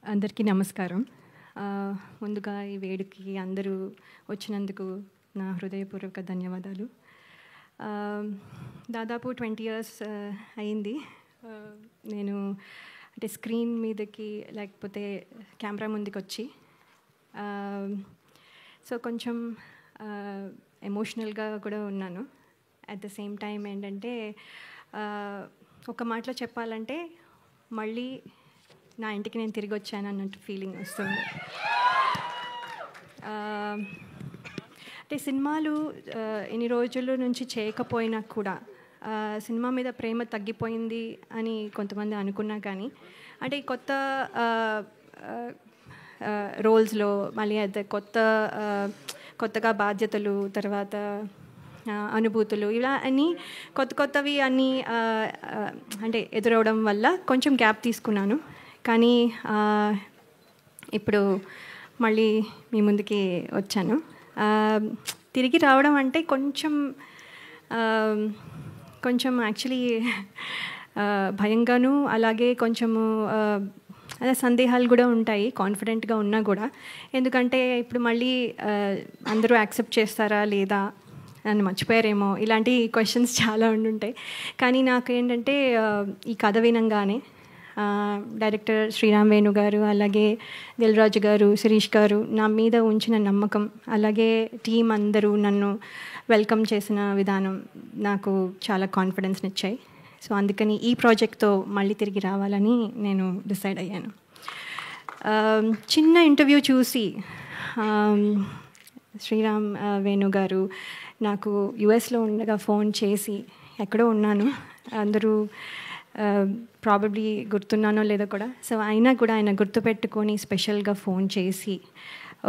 అందరికీ నమస్కారం. ముందుగా ఈ వేడుకకి అందరూ వచ్చినందుకు నా హృదయపూర్వక ధన్యవాదాలు. దాదాపు 20 years అయింది నేను అంటే స్క్రీన్ మీదకి లేకపోతే కెమెరా ముందుకొచ్చి. సో కొంచెం ఎమోషనల్గా కూడా ఉన్నాను. అట్ ద సేమ్ టైం ఏంటంటే ఒక మాటలో చెప్పాలంటే మళ్ళీ నా ఇంటికి నేను తిరిగి వచ్చాను అన్నట్టు ఫీలింగ్ వస్తుంది. అంటే సినిమాలు ఇన్ని రోజుల నుంచి చేయకపోయినా కూడా సినిమా మీద ప్రేమ తగ్గిపోయింది అని కొంతమంది అనుకున్నా కానీ అంటే కొత్త రోల్స్లో మళ్ళీ అయితే కొత్తగా బాధ్యతలు, తర్వాత అనుభూతులు, ఇలా అన్నీ కొత్తవి అన్నీ అంటే ఎదురవడం వల్ల కొంచెం గ్యాప్ తీసుకున్నాను. కానీ ఇప్పుడు మళ్ళీ మీ ముందుకి వచ్చాను. తిరిగి రావడం అంటే కొంచెం యాక్చువల్లీ భయంగాను, అలాగే కొంచెము అదే సందేహాలు కూడా ఉంటాయి కాన్ఫిడెంట్గా ఉన్నా కూడా. ఎందుకంటే ఇప్పుడు మళ్ళీ అందరూ యాక్సెప్ట్ చేస్తారా లేదా, నన్ను మర్చిపోయారేమో, ఇలాంటి క్వశ్చన్స్ చాలా ఉండుంటాయి. కానీ నాకు ఏంటంటే ఈ కథ వినంగానే డైరెక్టర్ శ్రీరామ్ వేణు గారు, అలాగే దిల్ రాజు గారు, శిరీష్ గారు నా మీద ఉంచిన నమ్మకం, అలాగే టీం అందరూ నన్ను వెల్కమ్ చేసిన విధానం నాకు చాలా కాన్ఫిడెన్స్ని ఇచ్చాయి. సో అందుకని ఈ ప్రాజెక్ట్తో మళ్ళీ తిరిగి రావాలని నేను డిసైడ్ అయ్యాను. చిన్న ఇంటర్వ్యూ చూసి శ్రీరామ్ వేణు గారు నాకు యుఎస్లో ఉండగా ఫోన్ చేసి, ఎక్కడో ఉన్నాను, అందరూ ప్రాబబ్లీ గుర్తున్నానో లేదో కూడా, సో అయినా కూడా ఆయన గుర్తుపెట్టుకొని స్పెషల్గా ఫోన్ చేసి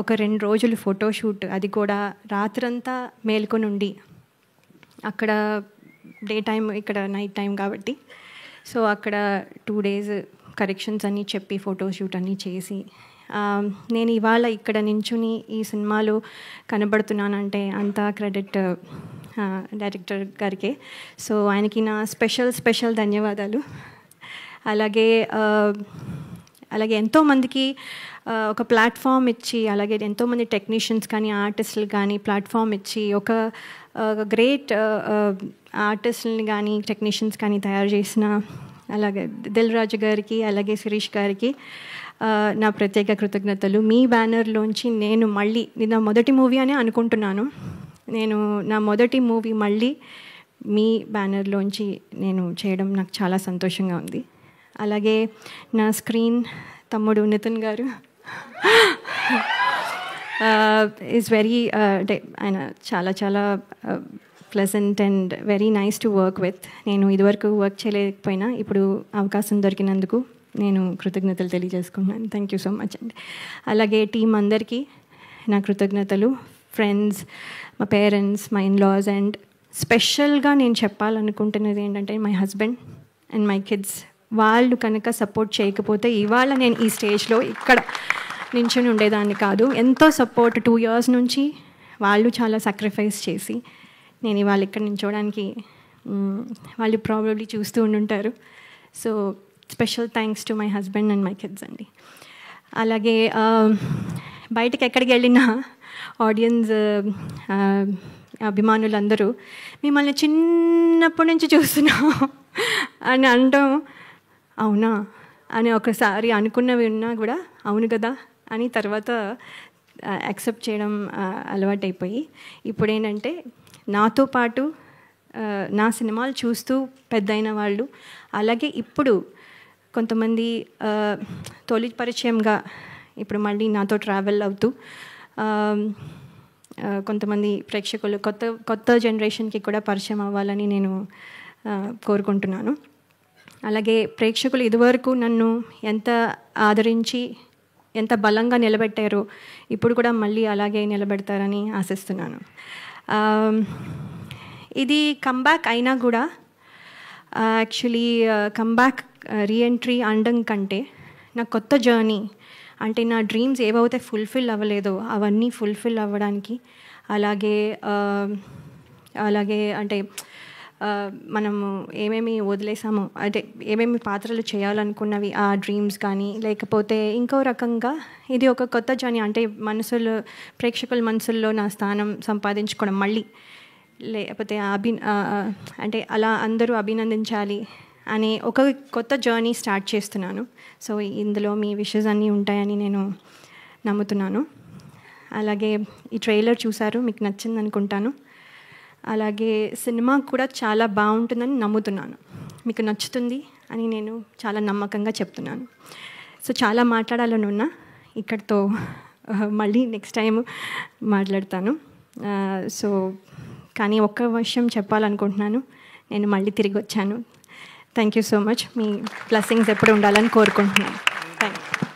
ఒక 2 రోజులు ఫోటోషూట్, అది కూడా రాత్రంతా మేల్కొని ఉండి, అక్కడ డే టైం ఇక్కడ నైట్ టైం కాబట్టి, సో అక్కడ 2 days కరెక్షన్స్ అన్నీ చెప్పి ఫోటోషూట్ అన్నీ చేసి నేను ఇవాళ ఇక్కడ నించుని ఈ సినిమాలో కనబడుతున్నానంటే అంతా క్రెడిట్ డైరెక్టర్ గారికే. సో ఆయనకి నా స్పెషల్ ధన్యవాదాలు. అలాగే ఎంతోమందికి ఒక ప్లాట్ఫామ్ ఇచ్చి, అలాగే ఎంతోమంది టెక్నీషియన్స్ కానీ ఆర్టిస్టులు కానీ ప్లాట్ఫామ్ ఇచ్చి ఒక గ్రేట్ ఆర్టిస్టులని కానీ టెక్నీషియన్స్ కానీ తయారు చేసిన అలాగే దిల్ రాజు గారికి, అలాగే శిరీష్ గారికి నా ప్రత్యేక కృతజ్ఞతలు. మీ బ్యానర్లోంచి నేను మళ్ళీ, ఇది నా మొదటి మూవీ అని అనుకుంటున్నాను, నా మొదటి మూవీ మళ్ళీ మీ బ్యానర్లోంచి నేను చేయడం నాకు చాలా సంతోషంగా ఉంది. అలాగే నా స్క్రీన్ తమ్ముడు నితిన్ గారు ఈజ్ వెరీ అంటే ఆయన చాలా pleasant and very nice to work with. నేను ఇదివరకు వర్క్ చేయలేకపోయినా ఇప్పుడు అవకాశం దొరికినందుకు నేను కృతజ్ఞతలు తెలియజేసుకుంటున్నాను. థ్యాంక్ యూ సో మచ్ అండి. అలాగే టీం అందరికీ నా కృతజ్ఞతలు, ఫ్రెండ్స్, మా పేరెంట్స్, మై ఇన్లాస్, అండ్ స్పెషల్గా నేను చెప్పాలనుకుంటున్నది ఏంటంటే my husband and my kids. వాళ్ళు కనుక సపోర్ట్ చేయకపోతే ఇవాళ నేను ఈ స్టేజ్లో ఇక్కడ నించుని ఉండేదాన్ని కాదు. ఎంతో సపోర్ట్ 2 years నుంచి వాళ్ళు చాలా సాక్రిఫైస్ చేసి నేను ఇవాళ ఇక్కడ నించోడానికి వాళ్ళు ప్రాబబ్లీ చూస్తూ ఉండుంటారు. So special thanks to my husband and my kids అండి. అలాగే బయటకు ఎక్కడికి వెళ్ళినా ఆడియన్స్, అభిమానులందరూ మిమ్మల్ని చిన్నప్పటి నుంచి చూస్తున్నాం అని అనడం, అవునా అని ఒకసారి అనుకున్నవి ఉన్నా కూడా అవును కదా అని తర్వాత యాక్సెప్ట్ చేయడం అలవాటైపోయి, ఇప్పుడు ఏంటంటే నాతో పాటు నా సినిమాలు చూస్తూ పెద్దయిన వాళ్ళు, అలాగే ఇప్పుడు కొంతమంది తొలి పరిచయంగా ఇప్పుడు మళ్ళీ నాతో ట్రావెల్ అవుతూ కొంతమంది ప్రేక్షకులు కొత్త జనరేషన్కి కూడా పరిచయం అవ్వాలని నేను కోరుకుంటున్నాను. అలాగే ప్రేక్షకులు ఇదివరకు నన్ను ఎంత ఆదరించి ఎంత బలంగా నిలబెట్టారో ఇప్పుడు కూడా మళ్ళీ అలాగే నిలబెడతారని ఆశిస్తున్నాను. ఇది కమ్బ్యాక్ అయినా కూడా యాక్చువల్లీ కమ్బ్యాక్ రీఎంట్రీ అనడం కంటే నా కొత్త జర్నీ, అంటే నా డ్రీమ్స్ ఏవైతే ఫుల్ఫిల్ అవ్వలేదో అవన్నీ ఫుల్ఫిల్ అవ్వడానికి, అలాగే అంటే మనము ఏమేమి వదిలేసామో, అంటే ఏమేమి పాత్రలు చేయాలనుకున్నవి ఆ డ్రీమ్స్ కానీ, లేకపోతే ఇంకో రకంగా ఇది ఒక కొత్త జర్నీ, అంటే ప్రేక్షకుల మనసుల్లో నా స్థానం సంపాదించుకోవడం మళ్ళీ, లేకపోతే అంటే అలా అందరూ అభినందించాలి అనే ఒక కొత్త జర్నీ స్టార్ట్ చేస్తున్నాను. సో ఇందులో మీ విషెస్ అన్నీ ఉంటాయని నేను నమ్ముతున్నాను. అలాగే ఈ ట్రైలర్ చూసారు, మీకు నచ్చింది అనుకుంటాను. అలాగే సినిమా కూడా చాలా బాగుంటుందని నమ్ముతున్నాను, మీకు నచ్చుతుంది అని నేను చాలా నమ్మకంగా చెప్తున్నాను. సో చాలా మాట్లాడాలని ఉన్నా, ఇక్కడితో మళ్ళీ నెక్స్ట్ టైం మాట్లాడతాను. సో కానీ ఒక్క విషయం చెప్పాలనుకుంటున్నాను, నేను మళ్ళీ తిరిగి వచ్చాను. Thank you so much. Me blessings ఎప్పుడు ఉండాలని కోరుకుంటున్నాను. Thank you.